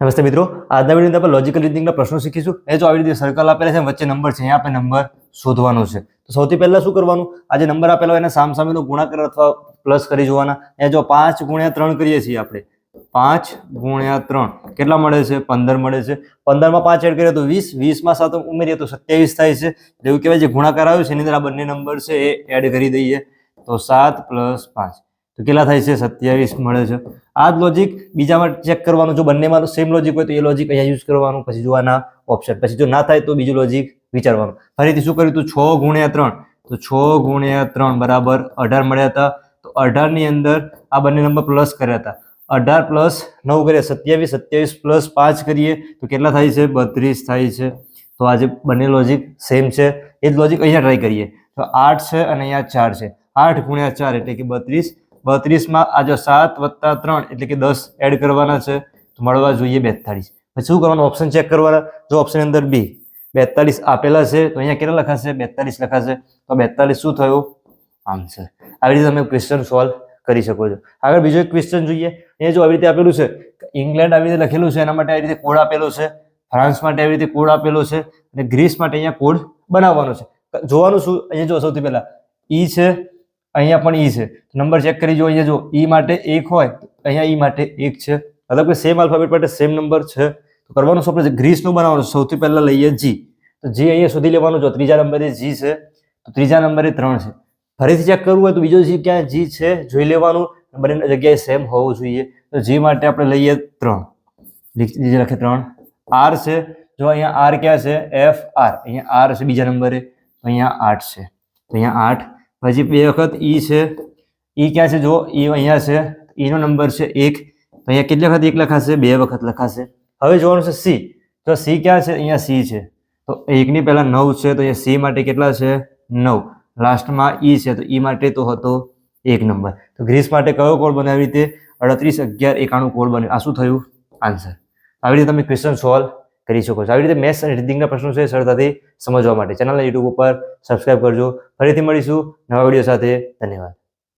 નમસ્તે મિત્રો, આજના વિડીયોની અંદર આપણે લોજિકલ રીઝનિંગના પ્રશ્નો શીખીશું. એ જો આવી રીતે સર્કલ આપેલા છે, વચ્ચે નંબર છે, અહીંયા આપણે નંબર શોધવાનો છે. તો સૌથી પહેલા શું કરવાનું, આ જે નંબર આપેલો હોય એને સામસામેનો ગુણાકાર અથવા પ્લસ કરી જોવાના. અહીંયા જો 5 ગુણ્યા 3 કરીએ છીએ આપણે, 5 ગુણ્યા 3 કેટલા મળે છે? 15 મળે છે. 15 માં 5 એડ કરીએ તો 20, 20 માં 7 ઉમેરીએ તો 27 થાય છે. એવું કહેવાય જે ગુણાકાર આવ્યો છે એની અંદર આ બંને નંબર છે એ એડ કરી દઈએ તો 7 + 5 તો કેટલા થાય છે? 27 મળે છે. આ જ લોજિક બીજામાં ચેક કરવાનું. જો બંનેમાં સેમ લોજિક હોય તો એ લોજિક અહીંયા યુઝ કરવાનું, પછી જોવાના ઓપ્શન, પછી જો ના થાય તો બીજું લોજિક વિચારવાનું. ફરીથી શું કર્યું તું? 6 ગુણ્યા 3 તો 6 ગુણ્યા 3 બરાબર 18 મળ્યા હતા. તો 18 ની અંદર આ બંને નંબર પ્લસ કર્યા હતા. 18 + 9 કરીએ 27, 27 + 5 કરીએ તો કેટલા થાય છે? 32 થાય છે. તો આજે બંને લોજિક સેમ છે. એ જ લોજિક અહીંયા ટ્રાય કરીએ તો 8 છે અને અહીંયા 4 છે. 8 ગુણ્યા 4 એટલે કે 32. 32 માં આ જો 7 + 3 એટલે કે 10 એડ કરવાના છે તો મળવા જોઈએ 42. પછી શું કરવાનું? ઓપ્શન ચેક કરવાના. જો ઓપ્શન અંદર બી 42 આપેલા છે તો અહીંયા કેટલા લખાશે? 42 લખાશે. તો 42 શું થયું? આન્સર. આવી રીતે તમે ક્વેશ્ચન સોલ્વ કરી શકો છો. આગળ બીજો એક ક્વેશ્ચન જોઈએ. એ જો આવી રીતે આપેલું છે, ઇંગ્લેન્ડ આવી રીતે લખેલું છે, એના માટે આવી રીતે કોડ આપેલો છે. ફ્રાન્સ માટે આવી રીતે કોડ આપેલો છે અને ગ્રીસ માટે અહીંયા કોડ બનાવવાનો છે. જોવાનું શું? અહીંયા જો સૌથી પહેલા ઈ છે, અહીંયા પણ ઈ છે. નંબર ચેક કરી જો. અહીંયા જો ઈ માટે 1 હોય તો અહીંયા ઈ માટે 1 છે. મતલબ કે સેમ આલ્ફાબેટ માટે સેમ નંબર છે. તો કરવાનું શું? આપણે ગ્રીસનું બનાવવાનું. સૌથી પહેલા લઈએ જી. તો જી અહીંયા શોધી લેવાનું. જો ત્રીજા નંબરે જી છે તો ત્રીજા નંબરે 3 છે. ફરીથી ચેક કરવું હોય તો બીજો જી ક્યાં જી છે જોઈ લેવાનું. બંને જગ્યાએ સેમ હોવું જોઈએ. તો જી માટે આપણે લઈએ 3. નીચે લખે 3. આર છે. જો અહીંયા આર ક્યાં છે? F R. અહીંયા આર છે બીજા નંબરે તો અહીંયા 8 છે. તો અહીંયા 8. પછી 2 વખત ઈ છે. ઈ ક્યાં છે? જો ઈ અહીંયા છે. ઈનો નંબર છે 1. તો અહીંયા કેટલી વખત 1 લખાશે? 2 વખત લખાશે. હવે જોવાનું છે સી. તો સી ક્યાં છે? અહીંયા સી છે. તો 1 ની પહેલા 9 છે તો અહીંયા સી માટે કેટલા છે? 9. લાસ્ટમાં ઈ છે તો ઈ માટે તો હતો 1 નંબર. તો ગ્રીસ માટે કયો કોડ બને? આવી રીતે 38, 11, 91 કોડ બને. આ શું થયું? આન્સર. આવી રીતે તમે ક્વેશ્ચન સોલ્વ કરી શકો છો. આવી રીતે મેથ્સ અને રીડિંગના પ્રશ્નો છે સરળતાથી સમજવા માટે ચેનલને યુટ્યુબ ઉપર સબસ્ક્રાઇબ કરજો. ફરીથી મળીશું નવા વિડીયો સાથે. ધન્યવાદ.